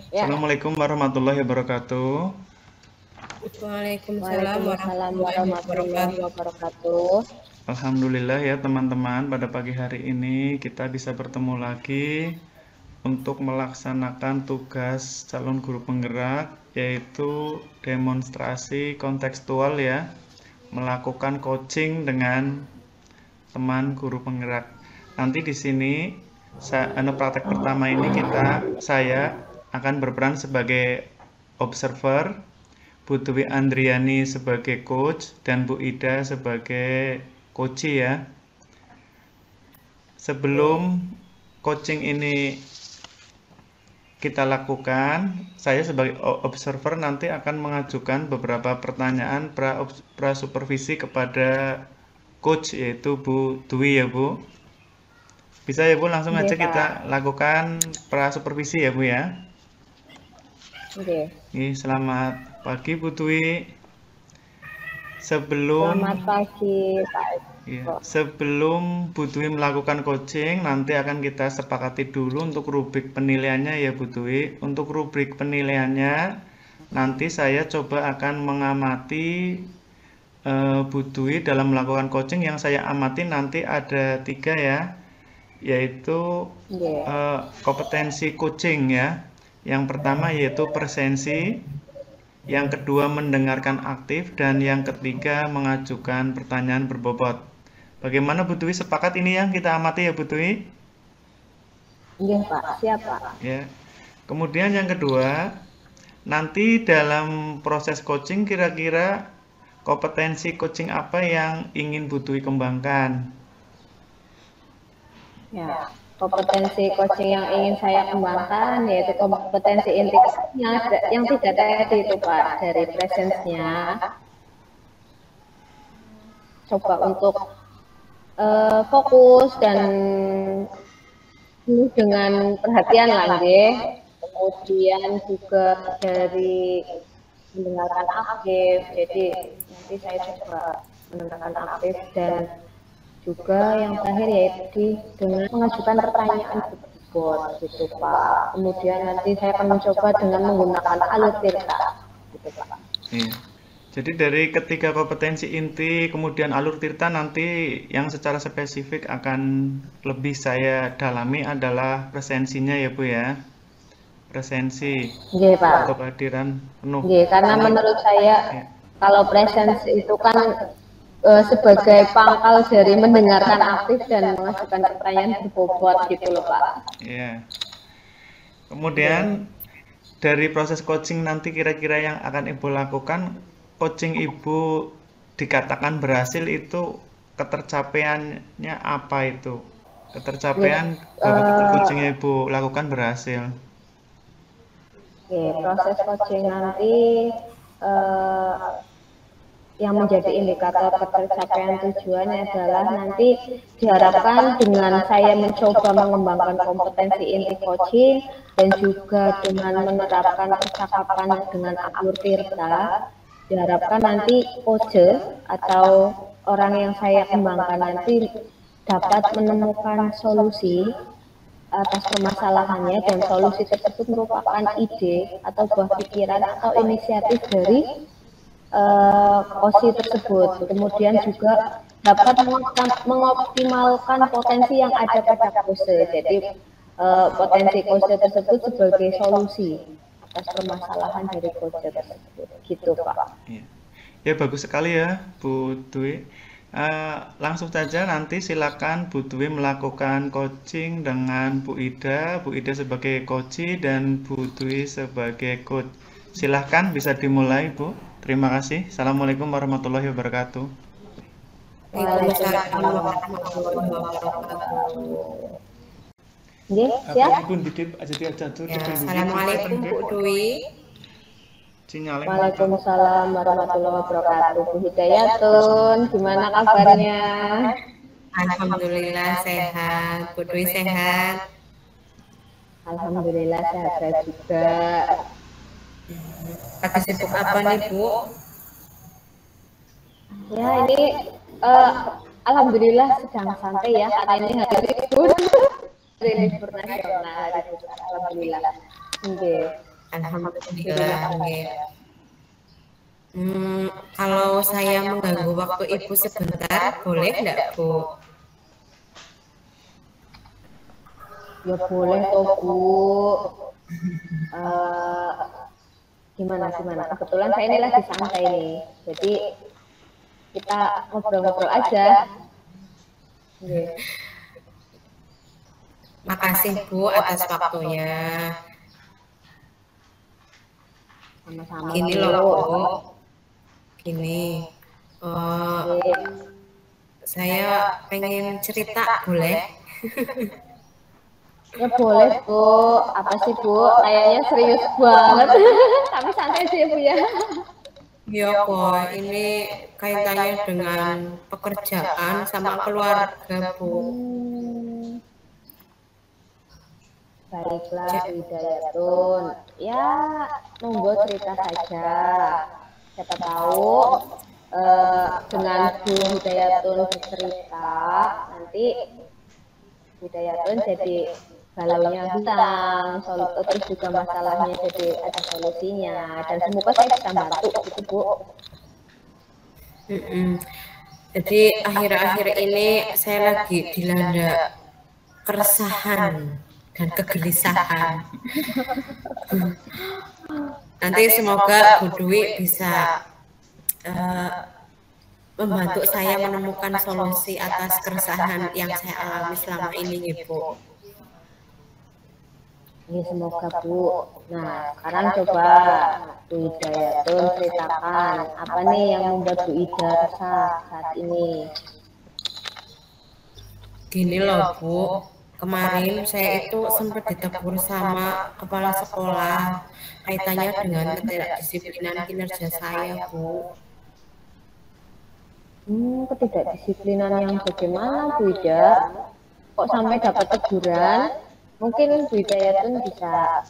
Ya, Assalamualaikum warahmatullahi wabarakatuh. Waalaikumsalam Waalaikumsalam warahmatullahi warahmatullahi wabarakatuh. wabarakatuh. Alhamdulillah ya teman-teman, pada pagi hari ini kita bisa bertemu lagi untuk melaksanakan tugas calon guru penggerak, yaitu demonstrasi kontekstual ya, melakukan coaching dengan teman guru penggerak. Nanti di sini praktek pertama ini saya akan berperan sebagai observer, Bu Dwi Andriani sebagai coach dan Bu Ida sebagai coach ya. Sebelum coaching ini kita lakukan, saya sebagai observer nanti akan mengajukan beberapa pertanyaan pra-supervisi kepada coach yaitu Bu Dwi ya Bu. Bisa ya Bu, langsung aja kita lakukan pra-supervisi ya Bu ya. Oke. Selamat pagi Bu Dwi. Selamat pagi Pak. Sebelum Bu Dwi melakukan coaching, nanti akan kita sepakati dulu untuk rubrik penilaiannya ya Bu Dwi. Untuk rubrik penilaiannya, nanti saya coba akan mengamati Bu Dwi dalam melakukan coaching. Yang saya amati nanti ada 3 ya, yaitu kompetensi coaching ya. Yang pertama yaitu presensi, yang kedua mendengarkan aktif, dan yang ketiga mengajukan pertanyaan berbobot. Bagaimana Bu Dwi, sepakat ini yang kita amati ya Bu Dwi? Iya Pak, siap Pak. Ya. Kemudian yang kedua, nanti dalam proses coaching kira-kira kompetensi coaching apa yang ingin Bu Dwi kembangkan? Ya, kompetensi coaching yang ingin saya kembangkan yaitu kompetensi inti yang tidak tadi itu Pak, dari presence-nya. Coba untuk fokus dan dengan perhatian lagi. Kemudian juga dari mendengarkan aktif, jadi nanti saya coba mendengarkan aktif, dan juga yang terakhir yaitu dengan mengajukan pertanyaan berbobot gitu Pak. Kemudian nanti saya akan mencoba dengan menggunakan alur tirta gitu Pak. Iya. Jadi dari ketiga kompetensi inti kemudian alur tirta, nanti yang secara spesifik akan lebih saya dalami adalah presensinya ya Bu ya. Presensi Pak. untuk kehadiran penuh. Karena menurut saya kalau presensi itu kan sebagai pangkal dari mendengarkan aktif dan mengajukan pertanyaan berbobot gitu loh Pak. Iya. Kemudian dari proses coaching nanti kira-kira yang akan Ibu lakukan, coaching Ibu dikatakan berhasil itu ketercapaiannya apa itu? Ketercapaian bahwa coaching Ibu lakukan berhasil. Proses coaching nanti yang menjadi indikator ketercapaian tujuannya adalah nanti diharapkan dengan saya mencoba mengembangkan kompetensi inti coaching dan juga dengan menerapkan percakapan dengan alur tirta, diharapkan nanti coach atau orang yang saya kembangkan nanti dapat menemukan solusi atas permasalahannya, dan solusi tersebut merupakan ide atau buah pikiran atau inisiatif dari kosi tersebut. Kemudian juga dapat mengoptimalkan potensi yang ada pada kose. Jadi potensi kose tersebut sebagai solusi atas permasalahan dari kose tersebut. Gitu Pak. Ya bagus sekali ya Bu Dwi. Langsung saja nanti silakan Bu Dwi melakukan coaching dengan Bu Ida sebagai coach dan Bu Dwi sebagai coach. Silahkan bisa dimulai Bu. Terima kasih. Assalamualaikum warahmatullahi wabarakatuh. Waalaikumsalam warahmatullahi wabarakatuh. Siap. Assalamualaikum Bu Dwi. Waalaikumsalam warahmatullahi wabarakatuh. Bu Hidayatun, gimana kabarnya? Alhamdulillah sehat. Bu Dwi sehat? Alhamdulillah sehat juga. Lagi sibuk apa nih Bu? Ya ini alhamdulillah sedang santai ya, karena ini hari libur nasional. Alhamdulillah. Alhamdulillah. Nggih. Kalau saya mengganggu waktu Ibu sebentar, boleh enggak, Bu? Ya boleh toh Bu. Gimana? Kebetulan saya ini lagi santai nih, jadi kita ngobrol-ngobrol aja. Makasih Bu atas waktunya. Sama-sama. Gini loh Bu, gini, saya pengen cerita, boleh? Ya boleh Bu. Apa sih Bu? Kayaknya serius banget. Tapi santai sih Bu ya. Ya kok, ini kaitannya dengan pekerjaan sama keluarga Bu. Baiklah Bu Hidayatun. Ya monggo cerita saja. Siapa tahu dengan Bu Hidayatun bercerita nanti Hidayatun jadi galaunya hilang, terus juga masalahnya jadi ada solusinya, dan semoga saya bisa bantu gitu Bu. Jadi akhir-akhir ini saya lagi dilanda keresahan dan kegelisahan. Nanti semoga Bu Dwi bisa membantu saya menemukan solusi atas keresahan yang saya alami selama ini, Bu. Ya, semoga Bu. Nah, sekarang coba Bu Hidayatun ceritakan apa nih yang membuat Bu Ida resah saat ini. Gini loh Bu, kemarin saya itu sempat ditegur sama kepala sekolah kaitannya dengan ketidakdisiplinan kinerja saya, Bu. Ketidakdisiplinan yang bagaimana Bu Ida? Kok sampai dapat teguran? Mungkin Bu Hidayatun bisa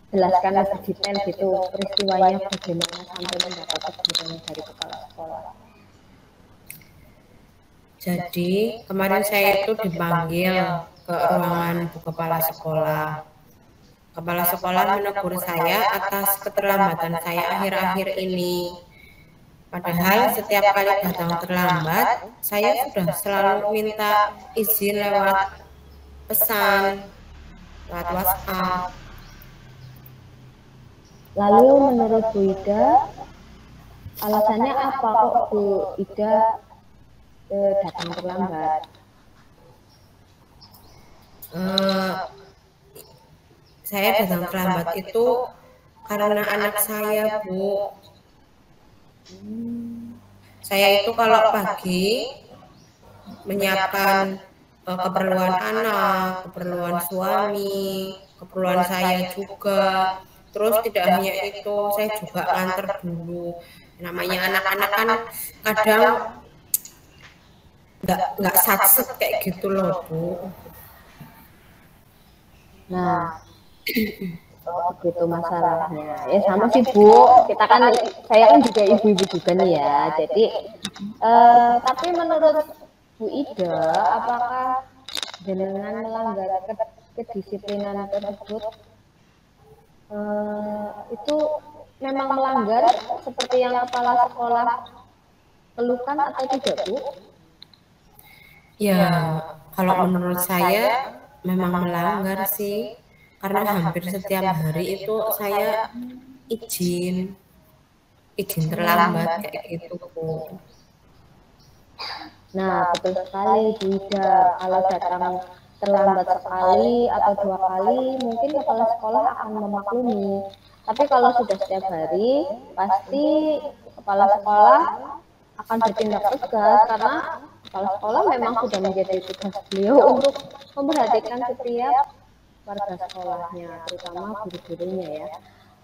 jelaskan lebih detail gitu peristiwanya bagaimana sampai mendapat teguran dari kepala sekolah. Jadi kemarin saya itu dipanggil ke ruangan Bu Kepala Sekolah. Kepala sekolah menegur saya atas keterlambatan saya akhir-akhir ini. Padahal setiap kali datang terlambat, saya sudah selalu minta izin lewat pesan, lewat WhatsApp. Lalu menurut Bu Ida, alasannya apa kok Bu Ida datang terlambat? Saya datang terlambat itu karena anak saya, Bu. Saya itu kalau pagi menyiapkan keperluan anak, keperluan suami, keperluan saya juga. Terus tidak hanya itu, saya juga nganter dulu. Namanya anak-anak kan kadang nggak satset kayak gitu loh, Bu. Nah, begitu masalahnya. Ya sama sih Bu, saya kan juga ibu-ibu juga nih ya. Jadi, tapi menurut Bu Ida, apakah dengan melanggar kedisiplinan tersebut itu memang melanggar seperti yang kepala sekolah keluhkan atau tidak Bu? Ya, kalau menurut saya memang melanggar sih, karena hampir setiap hari itu saya izin terlambat kayak gitu Bu. Nah, betul sekali Bu Ida. Kalau datang terlambat sekali atau 2 kali, mungkin kepala sekolah akan memaklumi. Tapi kalau sudah setiap hari, pasti kepala sekolah akan bertindak tegas karena kepala sekolah memang sudah menjadi tugas beliau untuk memperhatikan setiap warga sekolahnya, terutama guru-gurunya ya.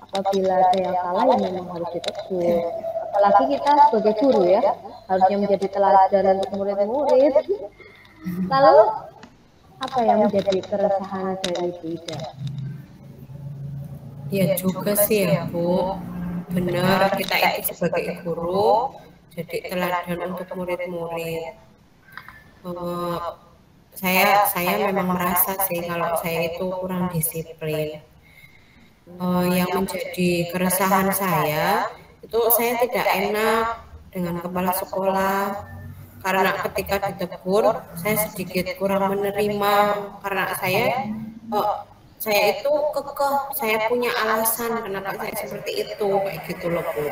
Apabila ada yang salah ya memang harus ditegur. Apalagi kita sebagai guru ya, harusnya menjadi teladan untuk murid-murid. Lalu apa yang menjadi keresahan dari Bu Ida? Ya juga sih ya Bu, benar kita itu sebagai guru jadi teladan untuk murid-murid. Saya memang merasa sih kalau saya itu kurang disiplin. Yang menjadi keresahan saya itu saya tidak enak dengan kepala sekolah karena ketika ditegur saya sedikit kurang menerima karena saya itu kekeh, saya punya alasan kenapa saya seperti itu kayak gitu loh Bu.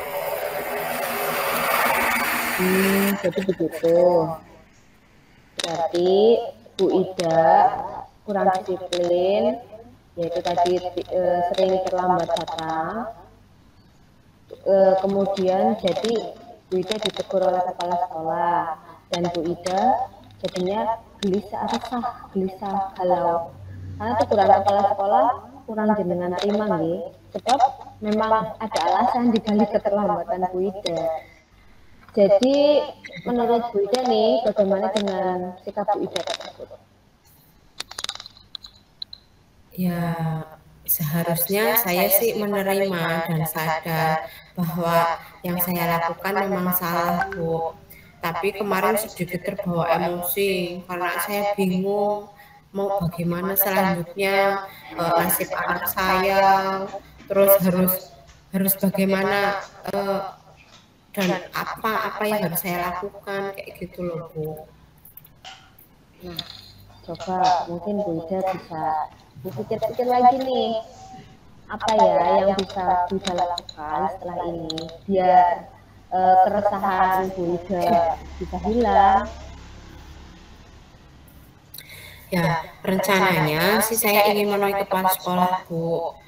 Jadi begitu. Berarti Bu Ida kurang disiplin, yaitu tadi sering terlambat datang. Kemudian jadi Bu Ida ditegur oleh kepala sekolah dan Bu Ida jadinya gelisah, galau. Karena teguran kepala sekolah kurang jenengan terima nggih, sebab memang ada alasan di balik keterlambatan Bu Ida. Jadi menurut Bu Ida nih, bagaimana dengan sikap Bu Ida tersebut? Ya, seharusnya saya sih menerima dan sadar bahwa yang saya lakukan memang salah, Bu. Tapi kemarin sedikit terbawa emosi karena saya bingung mau bagaimana selanjutnya nasib anak saya, terus harus bagaimana dan apa yang harus saya lakukan kayak gitu loh Bu. Nah, coba mungkin Bu Ida bisa dipikir-pikir lagi nih, apa ya yang bisa Bu Ida lakukan setelah ini biar keresahan Bu Ida bisa hilang. Ya, rencananya sih saya ingin menemui kepala sekolah Bu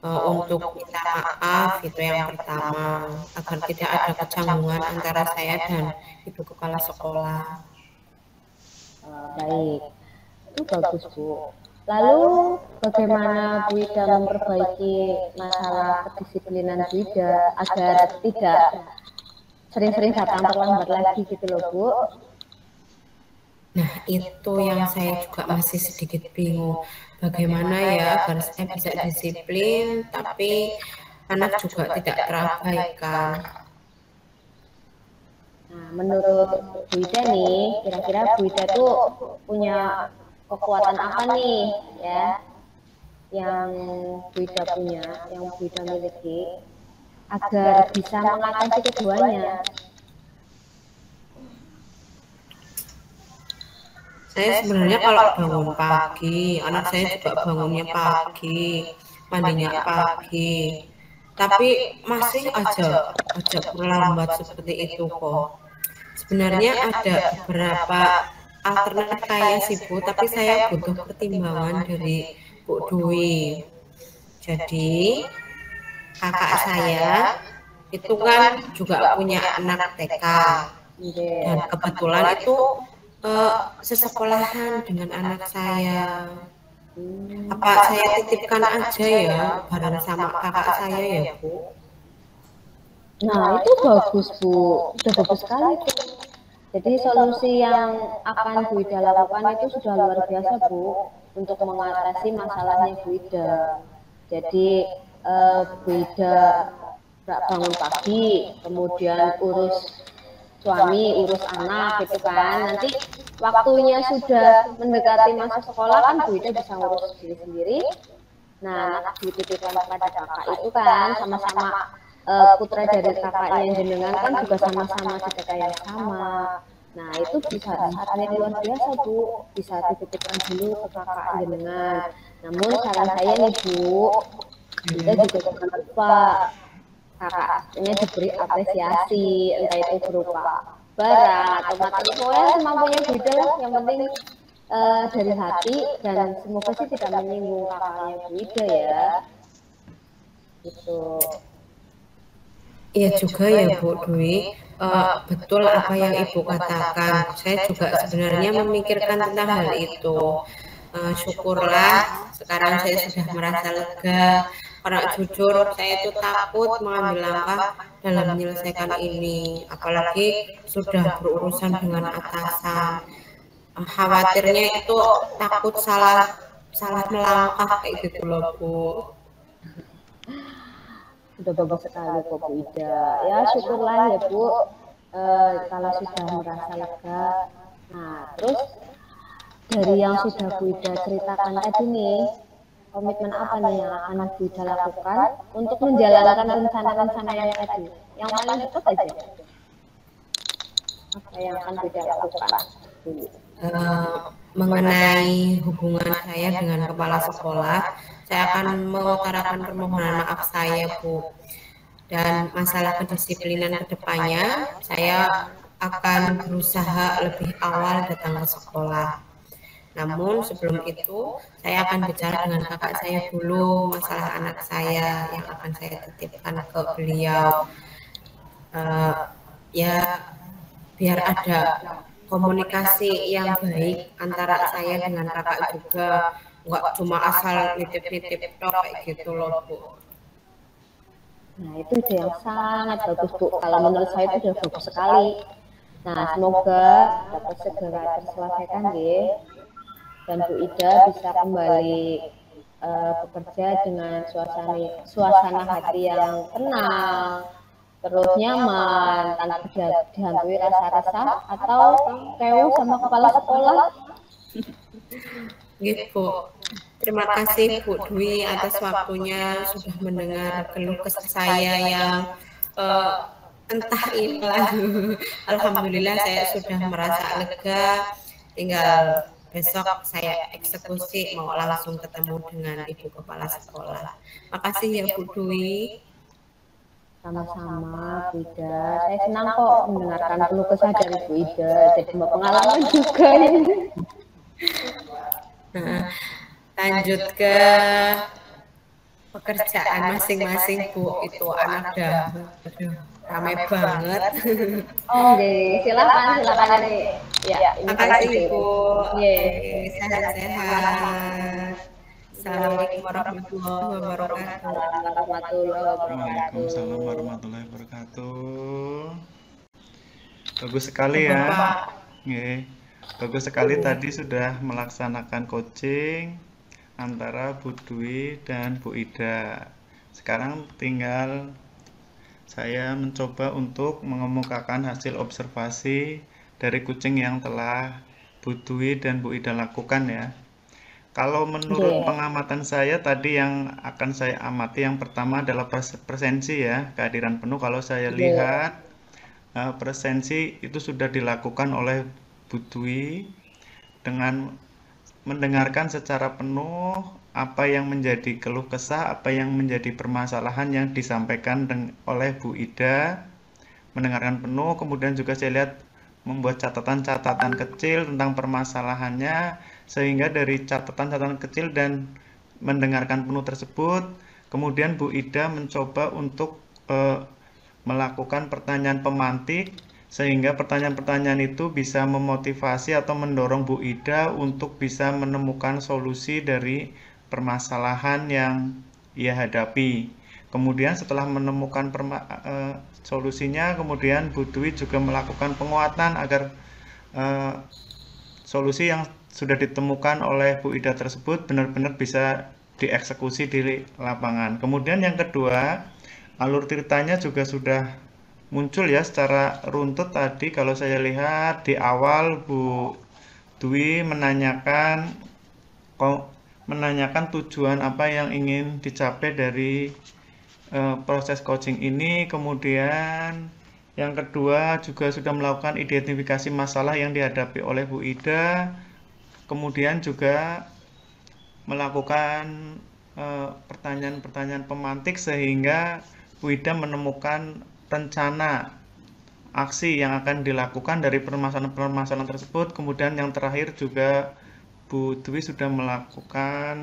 untuk minta maaf itu yang pertama agar tidak ada kecanggungan antara saya dan ibu kepala sekolah. Baik, itu bagus Bu. Lalu bagaimana Bu Ida memperbaiki masalah kedisiplinan Bu Ida agar tidak sering-sering datang terlambat lagi gitu loh Bu? Nah, itu yang saya juga masih sedikit bingung. Bagaimana ya agar saya bisa disiplin, tapi anak juga tidak terabaikan. Nah, menurut Bu Ida nih, kira-kira Bu Ida tuh punya kekuatan apa nih ya yang Bu Ida punya, yang Bu Ida miliki agar bisa mengatasi keduanya? Saya sebenarnya kalau bangun pagi, anak saya juga bangunnya pagi, mandinya pagi, tapi masih aja terlambat seperti itu kok. Sebenarnya ada beberapa alternatif kayak sih Bu, tapi saya butuh pertimbangan dari Bu Dwi. Jadi kakak saya itu kan juga punya anak TK dan kebetulan itu sesekolahan dengan anak saya. Apa saya titipkan aja ya bareng sama kakak saya ya Bu? Nah, itu bagus Bu, sudah bagus sekali tuh. Jadi solusi yang akan Bu Ida lakukan itu sudah luar biasa Bu untuk mengatasi masalahnya Bu Ida. Jadi Bu Ida nggak bangun pagi, kemudian urus suami, urus anak gitu kan. Nanti waktunya sudah mendekati masa sekolah kan Bu Ida bisa ngurus diri sendiri. Nah, anak dititipkan kepada kakak itu kan sama-sama putra dari kakaknya jenengan kan juga sama-sama di TK yang sama. Nah, itu bisa saatnya luar biasa Bu, bisa dititipkan dulu ke kakak jenengan. Namun saran saya nih Bu, kita juga jangan lupa kakaknya diberi apresiasi, entah itu berupa barang atau materi, pokoknya semampunya Bu Ida lah, yang penting dari hati dan semoga sih tidak menyinggung kakaknya Bu Ida ya. Gitu. Iya juga ya Bu Dwi, betul apa yang Ibu katakan. Saya juga sebenarnya memikirkan tentang hal itu. Syukurlah sekarang saya sudah merasa lega. Karena jujur saya itu takut mengambil langkah dalam menyelesaikan ini. Apalagi sudah berurusan dengan atasan. Khawatirnya itu takut salah melangkah kayak gitu loh Bu. Sudah bagus sekali kok Bu Ida. Ya syukurlah ya Bu, kalau sudah merasa lega. Nah terus dari yang sudah Bu Ida ceritakan tadi nih, komitmen apa nih yang akan Bu Ida lakukan untuk menjalankan rencana-rencana yang tadi? Yang paling dekat aja. Apa yang akan Bu Ida lakukan? Mengenai hubungan saya dengan kepala sekolah, saya akan mengutarakan permohonan maaf saya, Bu. Dan masalah kedisiplinan kedepannya, saya akan berusaha lebih awal datang ke sekolah. Namun sebelum itu, saya akan bicara dengan kakak saya dulu masalah anak saya yang akan saya titipkan ke beliau. Ya, biar ada komunikasi yang baik antara saya dengan kakak juga, nggak cuma asal nitip-nitip tok kayak gitu loh, Bu. Nah, itu ide yang sangat bagus, Bu. Kalau menurut saya itu sudah bagus sekali. Nah, semoga dapat segera terselesaikan, ya. Dan Bu Ida bisa kembali bekerja dengan suasana hati yang tenang, terus nyaman, tanpa dihantui rasa resah atau kewu sama kepala sekolah. Gitu. Terima kasih Bu Dwi atas waktunya sudah mendengar keluh kesah saya yang entah inilah. Alhamdulillah saya sudah merasa lega. Tinggal besok saya eksekusi mau langsung ketemu dengan Ibu Kepala Sekolah. Makasih ya Bu Dwi. Sama-sama Bu Ida. Saya senang kok mendengarkan keluh kesah dari Bu Ida. Jadi pengalaman juga ini. Nah, lanjut ke pekerjaan masing-masing Bu. Itu anak dah ramai banget. Oke, silakan nih. Ya, makasih Ibu. Sehat-sehat. Assalamualaikum warahmatullahi wabarakatuh. Waalaikumsalam warahmatullahi wabarakatuh. Bagus sekali ya. Bagus sekali tadi sudah melaksanakan coaching antara Bu Dwi dan Bu Ida. Sekarang tinggal saya mencoba untuk mengemukakan hasil observasi dari coaching yang telah Bu Dwi dan Bu Ida lakukan ya. Kalau menurut pengamatan saya tadi yang akan saya amati, yang pertama adalah presensi ya, kehadiran penuh. Kalau saya lihat presensi itu sudah dilakukan oleh Bu Dwi dengan mendengarkan secara penuh apa yang menjadi keluh kesah, apa yang menjadi permasalahan yang disampaikan oleh Bu Ida, mendengarkan penuh. Kemudian juga saya lihat membuat catatan-catatan kecil tentang permasalahannya, sehingga dari catatan-catatan kecil dan mendengarkan penuh tersebut, kemudian Bu Ida mencoba untuk melakukan pertanyaan pemantik, sehingga pertanyaan-pertanyaan itu bisa memotivasi atau mendorong Bu Ida untuk bisa menemukan solusi dari permasalahan yang ia hadapi. Kemudian setelah menemukan solusinya, kemudian Bu Dwi juga melakukan penguatan agar solusi yang sudah ditemukan oleh Bu Ida tersebut benar-benar bisa dieksekusi di lapangan. Kemudian yang kedua, alur ceritanya juga sudah muncul ya secara runtut tadi. Kalau saya lihat di awal Bu Dwi menanyakan tujuan apa yang ingin dicapai dari proses coaching ini. Kemudian yang kedua juga sudah melakukan identifikasi masalah yang dihadapi oleh Bu Ida. Kemudian juga melakukan pertanyaan-pertanyaan pemantik sehingga Bu Ida menemukan rencana aksi yang akan dilakukan dari permasalahan-permasalahan tersebut. Kemudian yang terakhir juga Bu Dwi sudah melakukan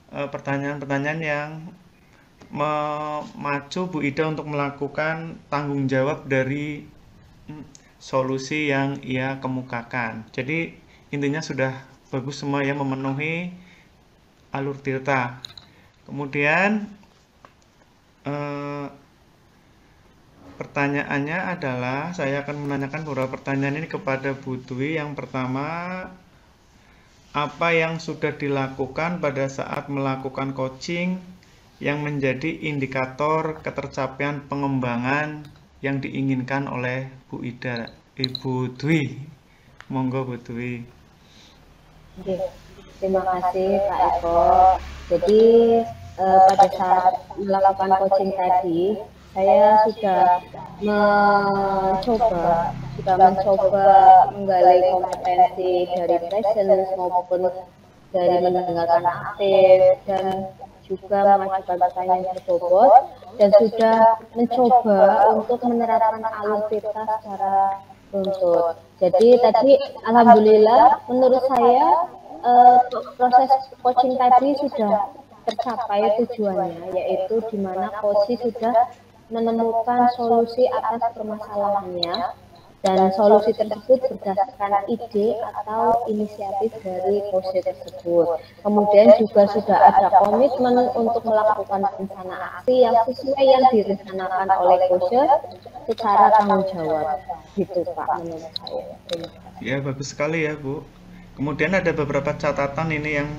pertanyaan-pertanyaan yang memacu Bu Ida untuk melakukan tanggung jawab dari solusi yang ia kemukakan. Jadi intinya sudah bagus semua ya, memenuhi alur cerita. Kemudian pertanyaannya adalah, saya akan menanyakan beberapa pertanyaan ini kepada Bu Dwi. Yang pertama, apa yang sudah dilakukan pada saat melakukan coaching yang menjadi indikator ketercapaian pengembangan yang diinginkan oleh Bu Ida, Ibu Dwi? Monggo Bu Dwi. Terima kasih Kak Eko. Jadi pada saat melakukan coaching tadi, saya sudah mencoba menggali kompetensi dari presence maupun dari mendengarkan aktif dan juga mengajukan pertanyaan berbobot dan sudah mencoba untuk menerapkan alur pita secara runtut. Jadi tadi alhamdulillah menurut saya proses coaching tadi sudah tercapai tujuannya, yaitu di mana coach sudah menemukan solusi atas permasalahannya dan solusi tersebut berdasarkan ide atau inisiatif dari coach tersebut. Kemudian juga sudah ada komitmen untuk melakukan rencana aksi yang sesuai yang direncanakan oleh coach secara tanggung jawab. Gitu Pak menurut saya. Ya, bagus sekali ya Bu. Kemudian ada beberapa catatan ini yang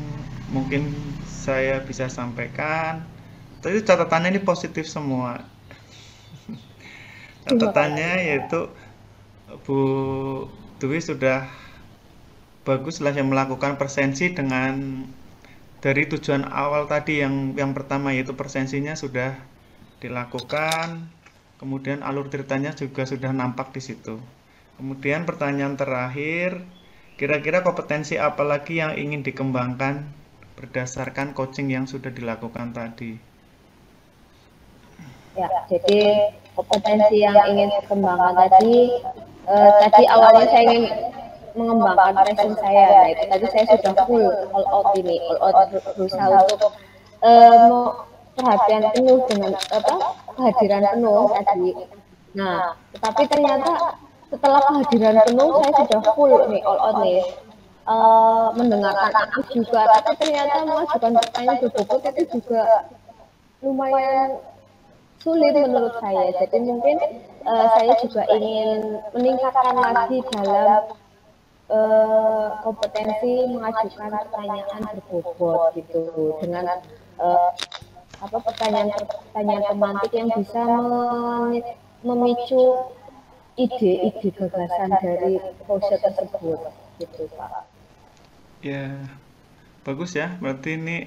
mungkin saya bisa sampaikan. Tapi catatannya ini positif semua. Catatannya yaitu Bu Dwi sudah baguslah yang melakukan presensi dengan dari tujuan awal tadi yang pertama yaitu presensinya sudah dilakukan, kemudian alur ceritanya juga sudah nampak di situ. Kemudian pertanyaan terakhir, kira-kira kompetensi apa lagi yang ingin dikembangkan berdasarkan coaching yang sudah dilakukan tadi? Ya, jadi kompetensi yang ingin dikembangkan tadi awalnya saya ingin mengembangkan presence saya. Nah, itu tadi saya sudah full all out berusaha untuk perhatian penuh dengan kehadiran penuh tadi. Nah, tetapi ternyata setelah kehadiran penuh saya sudah full nih all out nih. Mendengarkan aktif juga, tapi ternyata mengajukan pertanyaan berbobot itu juga lumayan sulit menurut saya. Jadi mungkin saya juga ingin meningkatkan lagi dalam kompetensi mengajukan pertanyaan berbobot gitu dengan pertanyaan pemantik yang bisa memicu ide-ide gagasan dari coach tersebut gitu Pak. Ya, bagus ya. Berarti ini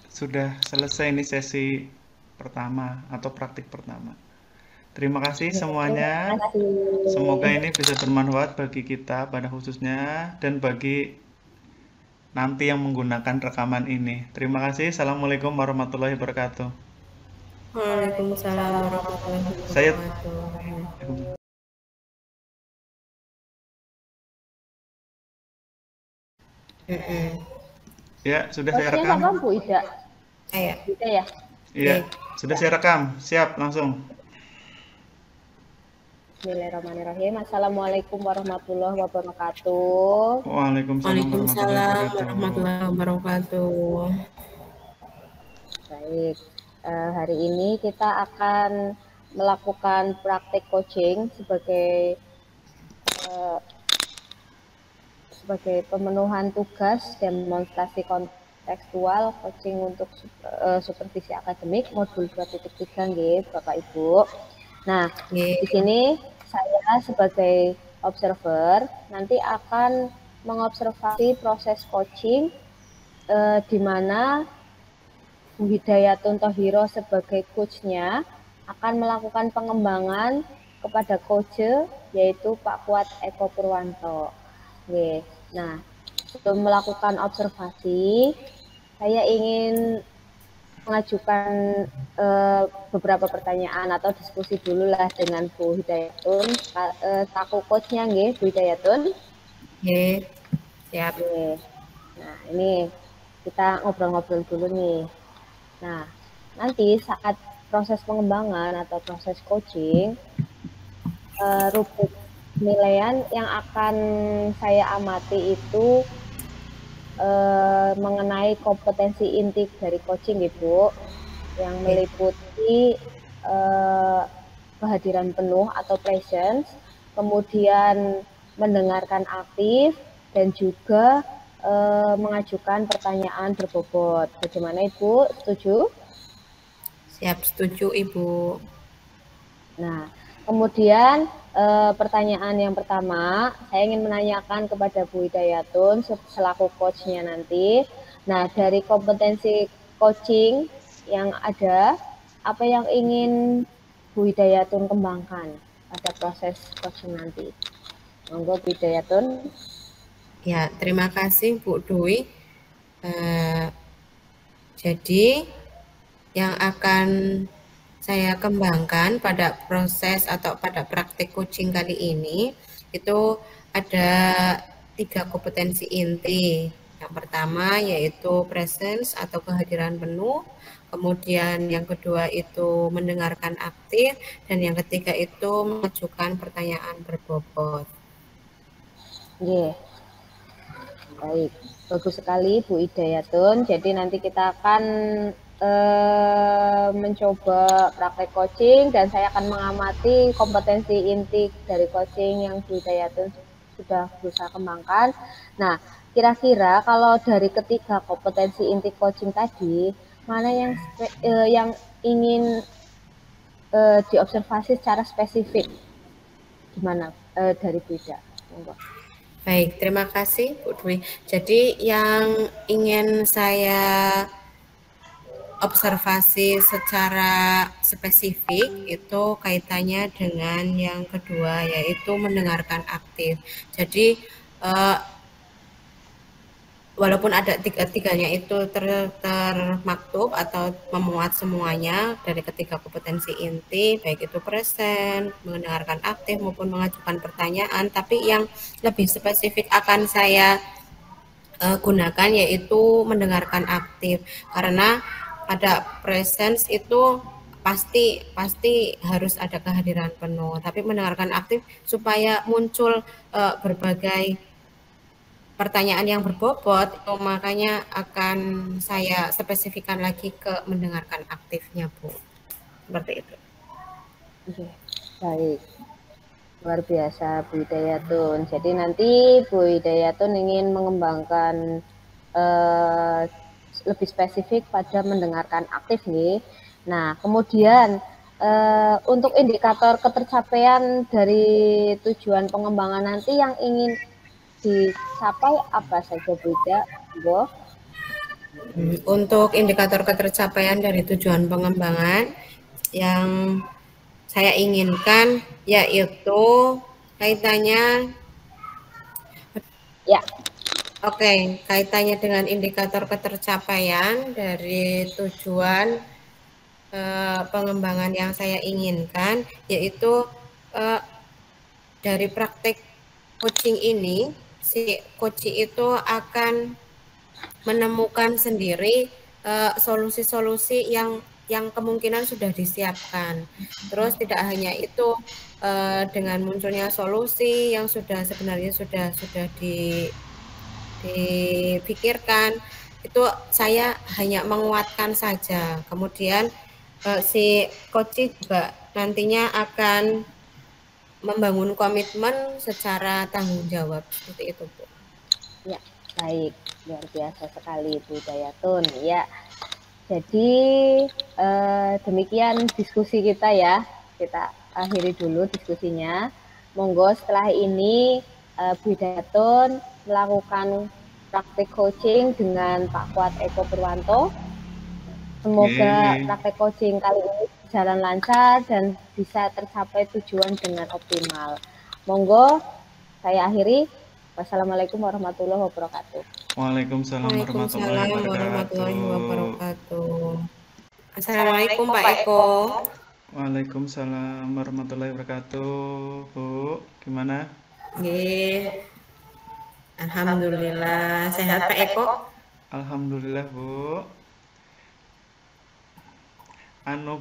sudah selesai ini sesi pertama atau praktik pertama. Terima kasih semuanya. Semoga ini bisa bermanfaat bagi kita pada khususnya dan bagi nanti yang menggunakan rekaman ini. Terima kasih. Assalamualaikum warahmatullahi wabarakatuh. Waalaikumsalam warahmatullahi wabarakatuh. Ya, sudah saya rekam. Bu Ida. Ida ya? Iya, sudah saya rekam. Siap, langsung. Bismillahirrahmanirrahim. Assalamualaikum warahmatullahi wabarakatuh. Waalaikumsalam warahmatullahi wabarakatuh. Baik, hari ini kita akan melakukan praktik coaching sebagai pemenuhan tugas demonstrasi kontekstual coaching untuk supervisi akademik modul 2.3 nggih Bapak Ibu. Nah, di sini saya sebagai observer nanti akan mengobservasi proses coaching di mana Bu Hidayatun Thohiro sebagai coach-nya akan melakukan pengembangan kepada coach yaitu Pak Kuat Eko Purwanto. Nah, sebelum melakukan observasi, saya ingin mengajukan beberapa pertanyaan atau diskusi dulu lah dengan Bu Hidayatun, selaku coach-nya nggih, Bu Hidayatun. Nggih, siap. Nah, ini kita ngobrol-ngobrol dulu nih. Nah, nanti saat proses pengembangan atau proses coaching, rubrik penilaian yang akan saya amati itu mengenai kompetensi inti dari coaching Ibu, yang meliputi kehadiran penuh atau presence, kemudian mendengarkan aktif, dan juga mengajukan pertanyaan berbobot. Bagaimana Ibu? Setuju? Siap, setuju Ibu. Nah, kemudian pertanyaan yang pertama, saya ingin menanyakan kepada Bu Hidayatun selaku coachnya nanti. Nah, dari kompetensi coaching yang ada, apa yang ingin Bu Hidayatun kembangkan pada proses coaching nanti? Monggo Bu Hidayatun. Ya, terima kasih Bu Dwi. Jadi yang akan saya kembangkan pada proses atau pada praktik coaching kali ini itu ada 3 kompetensi inti. Yang pertama yaitu presence atau kehadiran penuh, kemudian yang kedua itu mendengarkan aktif, dan yang ketiga itu mengajukan pertanyaan berbobot. Yeah. Baik, bagus sekali Bu Hidayatun. Jadi nanti kita akan mencoba praktek coaching dan saya akan mengamati kompetensi inti dari coaching yang Bu Hidayatun sudah berusaha kembangkan. Nah, kira-kira kalau dari ketiga kompetensi inti coaching tadi, mana yang ingin diobservasi secara spesifik? Gimana dari Bu Ida? Baik, terima kasih Bu Dwi. Jadi yang ingin saya observasi secara spesifik itu kaitannya dengan yang kedua, yaitu mendengarkan aktif. Jadi walaupun ada tiga-tiganya itu termaktub atau memuat semuanya dari ketiga kompetensi inti, baik itu present, mendengarkan aktif maupun mengajukan pertanyaan, tapi yang lebih spesifik akan saya gunakan yaitu mendengarkan aktif, karena pada presence itu pasti harus ada kehadiran penuh, tapi mendengarkan aktif supaya muncul berbagai pertanyaan yang berbobot, itu makanya akan saya spesifikkan lagi ke mendengarkan aktifnya, Bu. Seperti itu. Oke, baik. Luar biasa Bu Hidayatun. Jadi nanti Bu Hidayatun ingin mengembangkan lebih spesifik pada mendengarkan aktif nih. Nah, kemudian untuk indikator ketercapaian dari tujuan pengembangan nanti yang ingin dicapai apa saja Bu Ida? Untuk indikator ketercapaian dari tujuan pengembangan yang saya inginkan yaitu kaitannya kaitannya dengan indikator ketercapaian dari tujuan pengembangan yang saya inginkan, yaitu dari praktik coaching ini, si coach itu akan menemukan sendiri solusi-solusi yang kemungkinan sudah disiapkan. Terus tidak hanya itu, dengan munculnya solusi yang sebenarnya sudah dipikirkan, itu saya hanya menguatkan saja. Kemudian si coach juga nantinya akan membangun komitmen secara tanggung jawab, seperti itu, Bu. Ya, baik, luar biasa sekali Bu Hidayatun. Ya, jadi demikian diskusi kita ya. Kita akhiri dulu diskusinya. Monggo setelah ini Bu Hidayatun melakukan praktik coaching dengan Pak Kuat Eko Purwanto. Semoga praktek coaching kali ini berjalan lancar dan bisa tercapai tujuan dengan optimal. Monggo saya akhiri. Wassalamualaikum warahmatullahi wabarakatuh. Waalaikumsalam warahmatullahi wabarakatuh. Assalamualaikum Pak Eko. Waalaikumsalam warahmatullahi wabarakatuh. Bu, gimana? Nggih. Alhamdulillah, sehat Pak Eko? Alhamdulillah, Bu.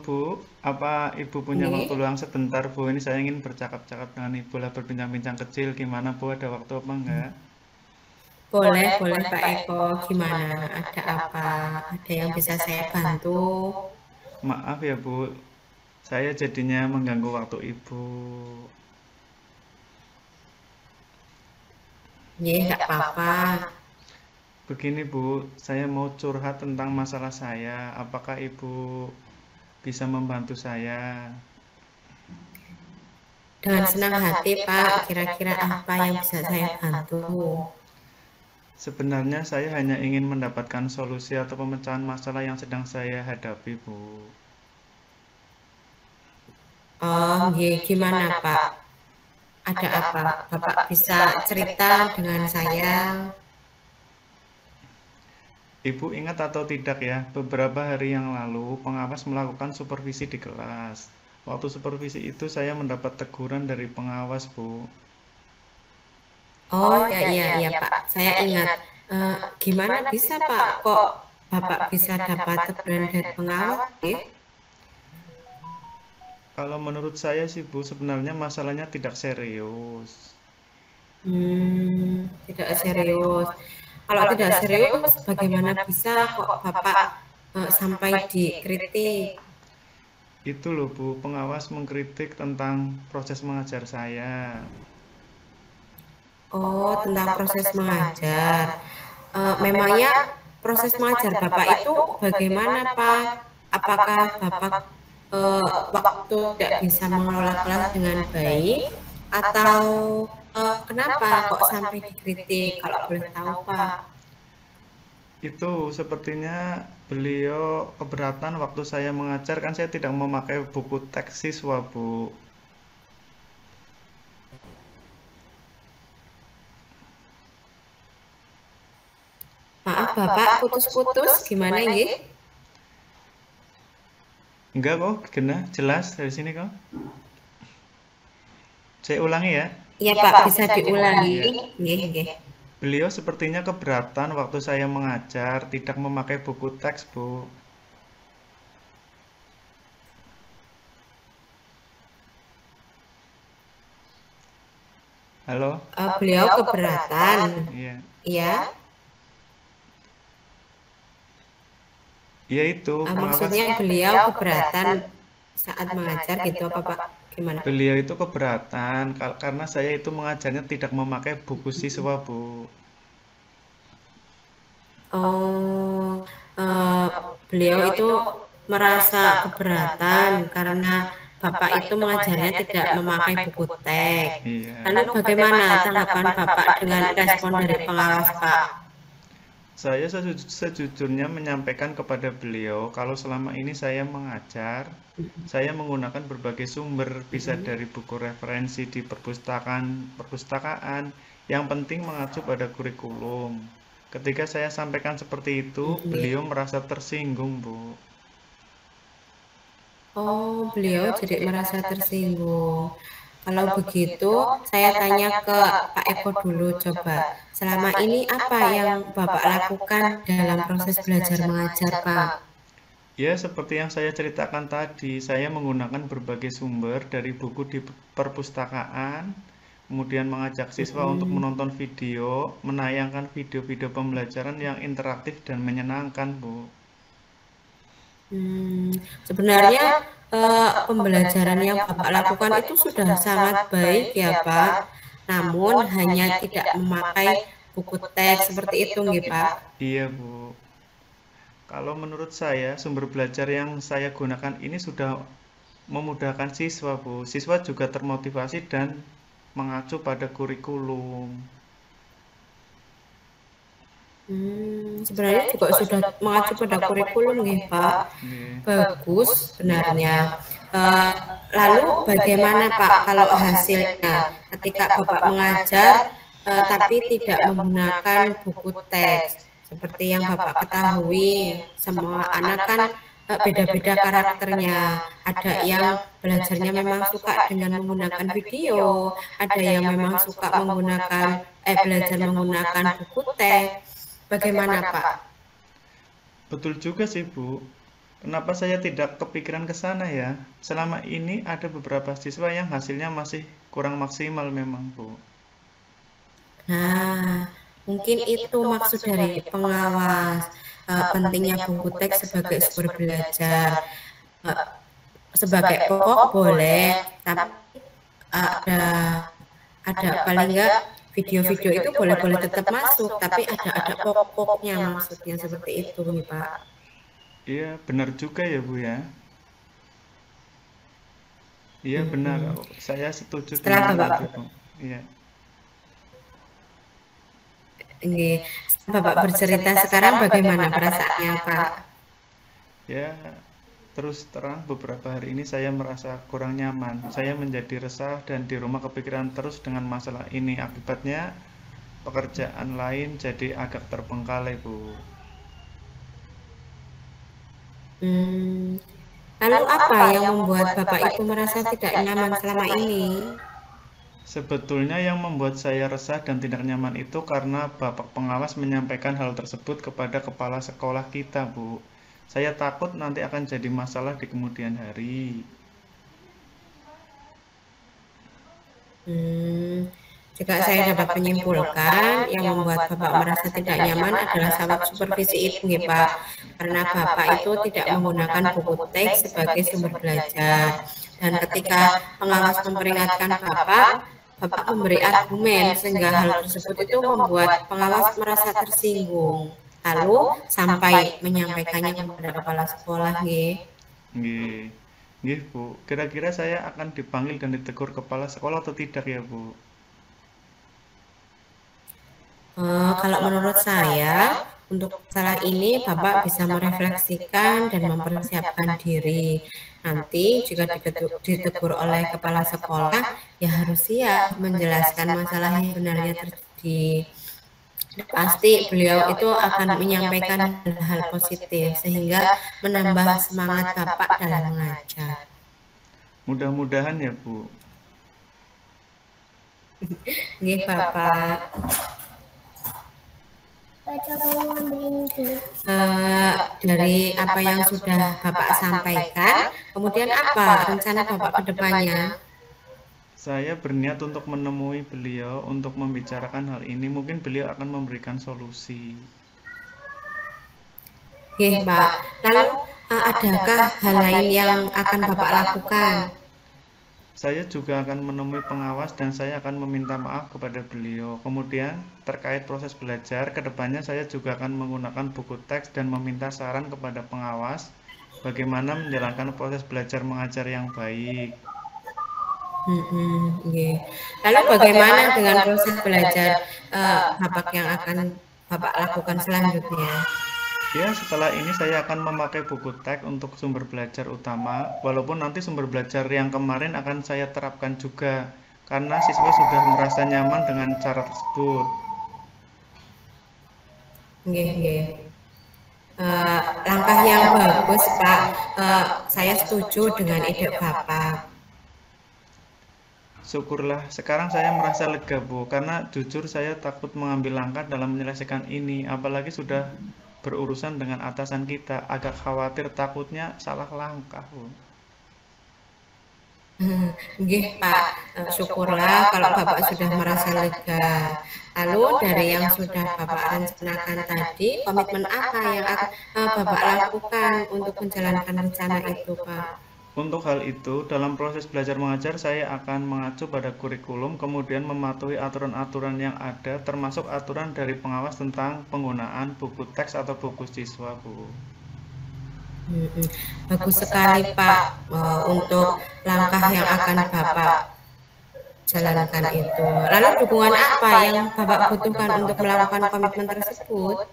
Bu, apa Ibu punya waktu luang sebentar, Bu? Ini saya ingin bercakap-cakap dengan Ibu lah, berbincang-bincang kecil. Gimana, Bu? Ada waktu apa enggak? Boleh Pak Eko. Gimana? Ada apa? Ada yang bisa saya bantu? Maaf ya, Bu. Saya jadinya mengganggu waktu Ibu. Nggih, enggak apa-apa. Begini, Bu, saya mau curhat tentang masalah saya. Apakah Ibu bisa membantu saya? Dengan senang hati, Pak. Kira-kira apa yang bisa saya bantu? Sebenarnya saya hanya ingin mendapatkan solusi atau pemecahan masalah yang sedang saya hadapi, Bu. Oh, gimana, Pak? Ada apa? Bapak bisa cerita dengan saya? Ibu ingat atau tidak ya, beberapa hari yang lalu pengawas melakukan supervisi di kelas. Waktu supervisi itu saya mendapat teguran dari pengawas, Bu. Oh, ya, iya, iya, Pak. Saya ingat. Gimana bisa, Pak? Kok Bapak bisa dapat teguran dari pengawas? Kalau menurut saya sih, Bu, sebenarnya masalahnya tidak serius. Tidak serius. Kalau tidak serius, bagaimana bisa kok Bapak sampai dikritik? Itu loh, Bu, pengawas mengkritik tentang proses mengajar saya. Oh, tentang proses mengajar. Memangnya proses mengajar Bapak itu bagaimana, Pak? Apakah Bapak waktu tidak bisa mengelola kelas dengan baik, atau kenapa kok sampai dikritik? Kalau boleh tahu, Pak. Itu sepertinya beliau keberatan waktu saya mengajar, kan saya tidak memakai buku teks siswa, Bu. Maaf, Bapak putus-putus, gimana ya? Enggak kok, kena jelas dari sini kok. Saya ulangi ya. Iya, Pak, bisa diulangi. Nggih, nggih. Beliau sepertinya keberatan waktu saya mengajar, tidak memakai buku teks, Bu. Halo? Beliau keberatan. Iya. Iya. Iya itu, Maksudnya beliau keberatan saat mengajar gitu apa, Pak? Gimana? beliau itu keberatan karena saya itu mengajarnya tidak memakai buku siswa, Bu. Oh, beliau itu merasa keberatan karena Bapak itu mengajarnya tidak memakai buku teks. Iya. Lalu bagaimana tanggapan Bapak dengan respon dari pengawas, Pak? Saya sejujurnya menyampaikan kepada beliau kalau selama ini saya mengajar, saya menggunakan berbagai sumber, bisa dari buku referensi di perpustakaan, yang penting mengacu pada kurikulum. Ketika saya sampaikan seperti itu, beliau merasa tersinggung, Bu. Oh, beliau jadi merasa tersinggung. Kalau begitu, saya tanya ke Pak Eko dulu coba. Selama ini apa yang Bapak lakukan dalam proses belajar mengajar, Pak? Ya, seperti yang saya ceritakan tadi, saya menggunakan berbagai sumber dari buku di perpustakaan, kemudian mengajak siswa untuk menonton video, menayangkan video-video pembelajaran yang interaktif dan menyenangkan, Bu. Sebenarnya pembelajaran yang Bapak lakukan itu sudah sangat baik ya, Pak. Namun hanya tidak memakai buku teks seperti itu, nggih, Pak? Iya, Bu. Kalau menurut saya, sumber belajar yang saya gunakan ini sudah memudahkan siswa, Bu. Siswa juga termotivasi dan mengacu pada kurikulum. Sebenarnya juga sudah mengacu pada kurikulum, nggih, Pak. Bagus sebenarnya. Lalu bagaimana, Pak, kalau hasilnya ketika Bapak mengajar tapi tidak menggunakan buku teks? Seperti yang Bapak ketahui, semua anak kan beda-beda karakternya. Ada yang belajarnya memang suka dengan menggunakan video, ada yang memang suka belajar menggunakan buku teks. Bagaimana, Pak? Betul juga sih, Bu. Kenapa saya tidak kepikiran ke sana ya? Selama ini ada beberapa siswa yang hasilnya masih kurang maksimal memang, Bu. Nah, mungkin itu maksud dari pengawas. Pentingnya buku teks sebagai sumber belajar. Sebagai pokok boleh, tapi ada paling enggak video-video itu boleh tetap masuk, tapi ada pokoknya maksudnya seperti itu nih, Pak. Iya, benar juga ya, Bu ya. Iya benar, Mm-mm. saya setuju Setelah dengan hal Bapak itu, Bu. Iya. Nggih, setelah Bapak bercerita sekarang bagaimana perasaannya, Pak? Ya, terus terang beberapa hari ini saya merasa kurang nyaman. Saya menjadi resah dan di rumah kepikiran terus dengan masalah ini. Akibatnya pekerjaan lain jadi agak terbengkalai, Bu. Hmm, lalu apa yang membuat Bapak itu merasa tidak nyaman selama ini? Sebetulnya yang membuat saya resah dan tidak nyaman itu karena Bapak pengawas menyampaikan hal tersebut kepada kepala sekolah kita, Bu. Saya takut nanti akan jadi masalah di kemudian hari. Hmm, jika saya dapat menyimpulkan, yang membuat Bapak merasa tidak nyaman adalah sabab supervisi itu, nggih, Pak. Karena Bapak itu tidak menggunakan buku teks sebagai sumber belajar. Dan ketika pengawas memperingatkan Bapak, Bapak memberi argumen sehingga hal tersebut itu membuat pengawas merasa tersinggung. Lalu sampai menyampaikannya kepada kepala sekolah, nggih. Nggih. Nggih, Bu. Kira-kira saya akan dipanggil dan ditegur kepala sekolah atau tidak ya, Bu? Kalau menurut saya, untuk masalah ini Bapak bisa merefleksikan dan mempersiapkan diri. Nanti jika ditegur oleh kepala sekolah, ya harus siap menjelaskan masalah yang sebenarnya terjadi. Pasti beliau itu akan menyampaikan hal-hal positif sehingga menambah semangat Bapak dalam mengajar. Mudah-mudahan ya, Bu. Nggih, Bapak. Dari apa yang sudah Bapak sampaikan, kemudian apa rencana Bapak ke depannya? Saya berniat untuk menemui beliau untuk membicarakan hal ini. Mungkin beliau akan memberikan solusi. Oke, Pak. Lalu adakah hal lain yang akan Bapak lakukan? Saya juga akan menemui pengawas dan saya akan meminta maaf kepada beliau. Kemudian, terkait proses belajar, kedepannya saya juga akan menggunakan buku teks dan meminta saran kepada pengawas bagaimana menjalankan proses belajar mengajar yang baik. Okay. Lalu bagaimana dengan proses belajar Bapak yang akan Bapak lakukan selanjutnya? Ya, setelah ini saya akan memakai buku teks untuk sumber belajar utama, walaupun nanti sumber belajar yang kemarin akan saya terapkan juga, karena siswa sudah merasa nyaman dengan cara tersebut. Langkah yang bagus, Pak. Saya setuju dengan ide Bapak. Syukurlah, sekarang saya merasa lega, Bu, karena jujur saya takut mengambil langkah dalam menyelesaikan ini, apalagi sudah berurusan dengan atasan kita, agak khawatir takutnya salah langkah, Bu. Nggih, Pak. Syukurlah kalau Bapak sudah merasa lega. Lalu dari yang sudah Bapak rencanakan tadi, komitmen apa yang akan Bapak lakukan untuk menjalankan rencana itu, Pak? Untuk hal itu, dalam proses belajar mengajar saya akan mengacu pada kurikulum, kemudian mematuhi aturan-aturan yang ada, termasuk aturan dari pengawas tentang penggunaan buku teks atau buku siswa, Bu. Bagus sekali, Pak, untuk langkah yang akan Bapak jalankan itu. Lalu dukungan apa yang Bapak butuhkan untuk melakukan komitmen tersebut?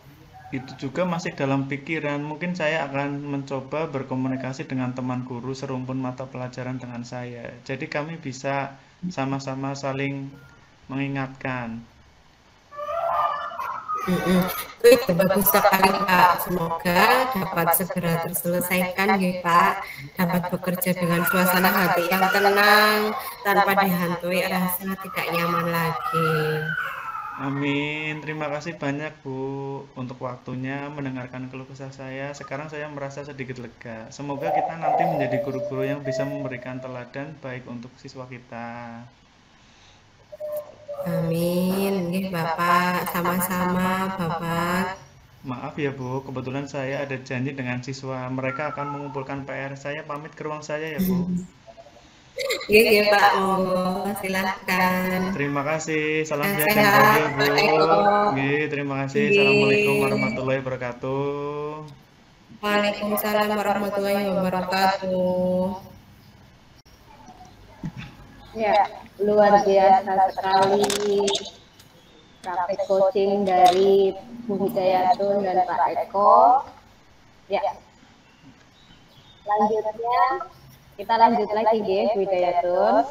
Itu juga masih dalam pikiran. Mungkin saya akan mencoba berkomunikasi dengan teman guru serumpun mata pelajaran dengan saya. Jadi kami bisa sama-sama saling mengingatkan. Itu bagus sekali, Pak. Semoga dapat segera terselesaikan ya, Pak. Dapat bekerja dengan suasana hati yang tenang tanpa dihantui rasa tidak nyaman lagi. Amin. Terima kasih banyak, Bu, untuk waktunya mendengarkan keluh kesah saya. Sekarang saya merasa sedikit lega. Semoga kita nanti menjadi guru-guru yang bisa memberikan teladan baik untuk siswa kita. Amin. Nggih, Bapak. Sama-sama, Bapak. Maaf ya, Bu. Kebetulan saya ada janji dengan siswa. Mereka akan mengumpulkan PR. Saya pamit ke ruang saya ya, Bu. Iya, Pak. Monggo, silahkan. Terima kasih. Salam sehat dan bahagia, Bu. Nggih, terima kasih. Assalamualaikum warahmatullahi wabarakatuh. Waalaikumsalam warahmatullahi wabarakatuh. Ya, luar biasa sekali praktek coaching dari Bu Hidayatun dan Pak Eko. Ya, selanjutnya kita lanjut lagi ya Bu Hidayatun.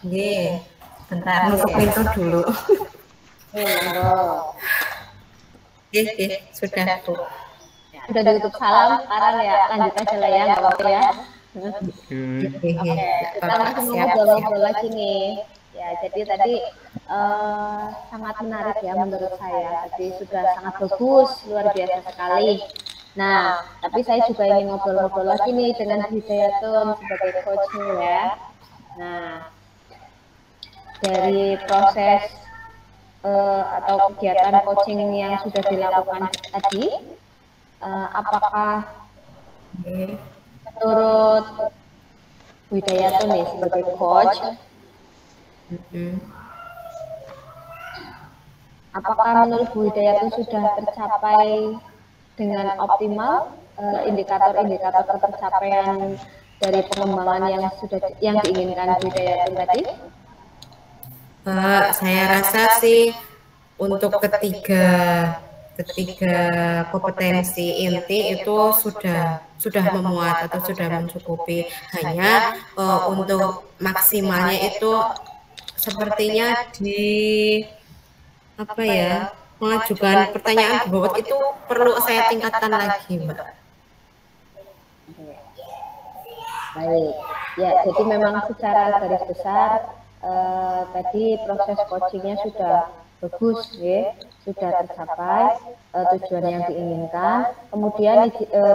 Oke, bentar nutup pintu dulu. Monggo. Oke, sudah Bu. Sudah ditutup salam, sekarang ya lanjut aja lah ya, nggak apa-apa ya. Oke, Kita langsung ngobrol-ngobrol lagi nih. Ya, jadi tadi sangat menarik ya menurut saya. Tadi sudah sangat bagus, luar biasa sekali. Nah, tapi saya juga ingin ngobrol-ngobrol lagi nih dengan Hidayatun sebagai coachnya ya. Nah, dari proses atau kegiatan coaching yang sudah dilakukan tadi, apakah menurut Bu Hidayatun nih sebagai coach, apakah menurut Bu Hidayatun sudah tercapai dengan optimal indikator-indikator tercapaian dari pengembangan yang diinginkan Bu Hidayatun tadi? Saya rasa sih untuk ketiga kompetensi inti itu sudah memuat atau sudah mencukupi. Hanya untuk maksimalnya itu sepertinya mengajukan pertanyaan bobot itu perlu saya tingkatkan lagi, Mbak. Baik, ya jadi memang secara garis besar tadi proses coachingnya sudah bagus ya, sudah tercapai tujuan yang diinginkan. Kemudian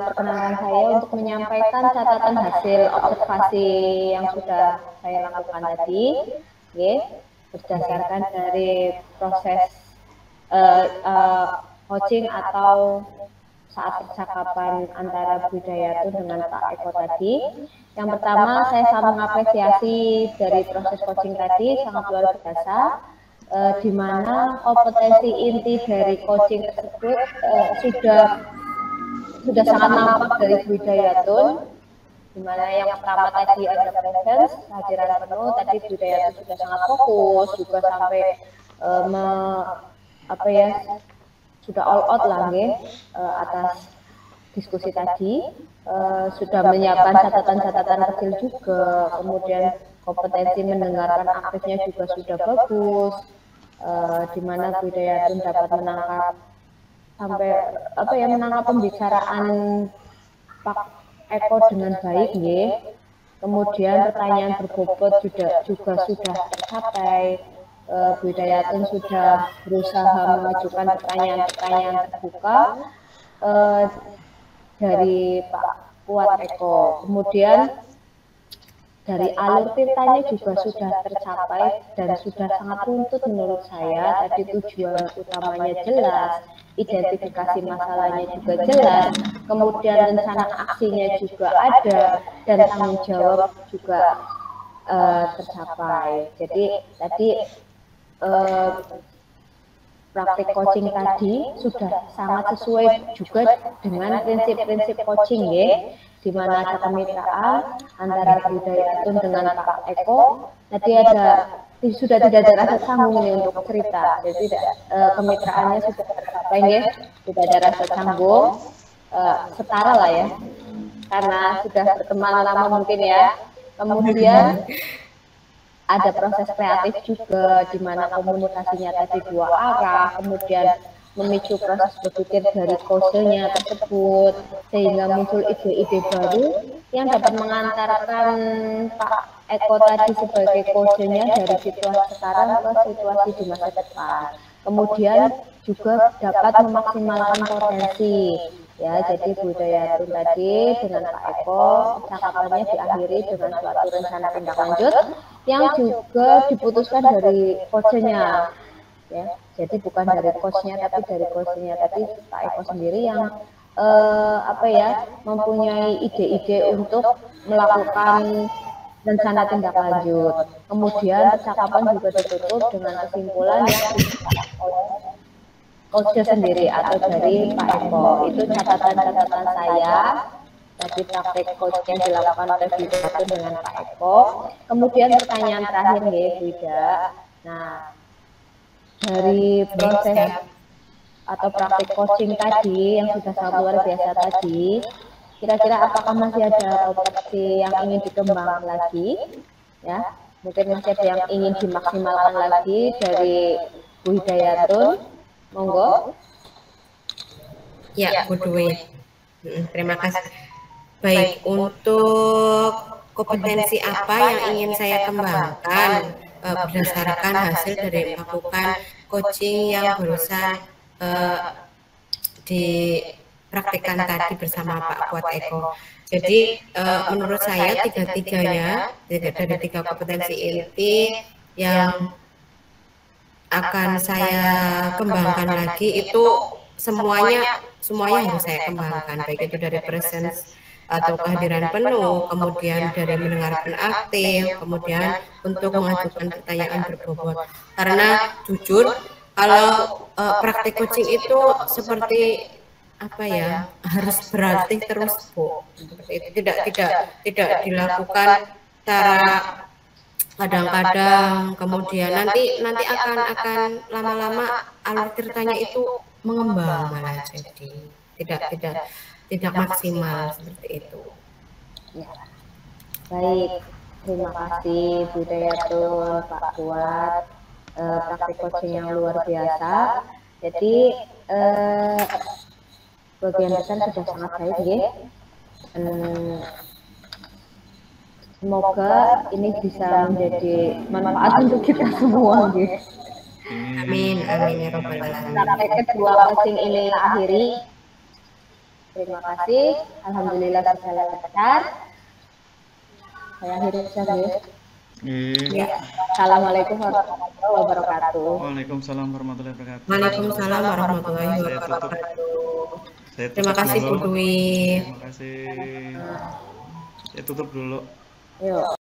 perkenankan saya untuk menyampaikan catatan hasil observasi yang sudah saya lakukan tadi, ya, berdasarkan dari proses coaching atau saat percakapan antara Bu Hidayatun dengan Pak Eko tadi. Yang pertama, saya sangat mengapresiasi dari proses coaching tadi, sangat luar biasa, di mana kompetensi inti dari coaching tersebut sudah sangat nampak dari Bu Hidayatun, di mana yang pertama tadi ada presence, kehadiran penuh, tadi Bu Hidayatun sudah sangat fokus, juga sampai sudah all out lah atas diskusi tadi, sudah menyiapkan catatan-catatan kecil juga, kemudian kompetensi mendengarkan aktifnya juga sudah bagus, di mana Bu Hidayatun dapat menangkap menangkap pembicaraan Pak Eko dengan baik, kemudian pertanyaan berbobot juga sudah tercapai. Bu Hidayatun sudah berusaha mengajukan pertanyaan-pertanyaan terbuka dari Pak Kuat Eko. Kemudian dari alur ceritanya juga sudah tercapai dan sudah sangat runtut menurut saya. Tadi tujuan utamanya jelas, identifikasi masalahnya juga jelas, kemudian rencana aksinya juga ada, dan tanggung jawab juga tercapai. Jadi tadi praktik coaching tadi sudah sangat sesuai juga dengan prinsip-prinsip coaching, ya, di mana ada kemitraan antara Bu Hidayatun dengan Pak Eko. Tadi sudah tidak ada rasa canggung ini untuk cerita, jadi kemitraannya sudah tercapai, ya, tidak ada rasa canggung, setara lah ya, karena sudah berteman lama mungkin ya. Kemudian ada proses kreatif juga, di mana komunikasinya tadi dua arah, kemudian memicu proses berpikir dari coachnya tersebut, sehingga muncul ide-ide baru yang dapat mengantarkan Pak Eko tadi sebagai coachnya dari situasi sekarang ke situasi di masa depan. Kemudian juga dapat memaksimalkan potensi. Ya, jadi Bu Hidayatun tadi dengan Pak Eko, percakapannya diakhiri dengan suatu rencana tindak lanjut yang juga diputuskan dari coachnya. Ya, jadi bukan dari coachnya tapi dari coachnya tadi Pak Eko sendiri yang mempunyai ide-ide untuk melakukan rencana tindak lanjut. Kemudian percakapan juga ditutup dengan kesimpulan yang coachnya sendiri atau dari Pak Eko. Itu catatan-catatan saya tadi praktik coaching yang dilakukan oleh Bu Ida dengan Pak Eko. Kemudian pertanyaan terakhir ya Bu Ida. Nah, dari proses atau praktik coaching tadi yang sudah sangat luar biasa tadi, kira-kira apakah masih ada potensi yang ingin dikembangkan lagi? Ya, mungkin masih ada yang ingin dimaksimalkan lagi dari Bu Hidayatun. Monggo. Ya, Bu Dwi. Terima kasih. Baik, untuk kompetensi apa yang ingin saya kembangkan berdasarkan hasil dari melakukan coaching yang barusan dipraktikkan tadi bersama Pak Kuat Eko. Jadi menurut saya tiga-tiganya dari tiga kompetensi inti yang akan saya kembangkan lagi itu semuanya harus saya kembangkan, baik itu dari presence atau kehadiran penuh, kemudian dari mendengarkan aktif, kemudian untuk mengajukan pertanyaan berbobot. Karena jujur kalau praktik coaching itu seperti apa ya, harus berarti terus Bu. Seperti itu tidak dilakukan cara kadang-kadang, kemudian nanti akan lama-lama alur ceritanya itu mengembang malah jadi tidak maksimal seperti itu. Ya. Baik, terima kasih Bu Hidayatun, Pak Kuat, praktik coaching yang luar biasa. Jadi bagian besar sudah sangat baik ya. Semoga ini bisa menjadi manfaat untuk kita semua ya. Amin, amin ya robbal alamin. Sampai kedua coaching ini akhiri. Terima kasih. Alhamdulillah berjalan lancar. Saya akhiri saja. Ya. Assalamualaikum warahmatullahi wabarakatuh. Waalaikumsalam warahmatullahi wabarakatuh. Waalaikumsalam warahmatullahi wabarakatuh. Terima kasih Bu Dwi. Terima kasih. Ya tutup dulu. Yuk.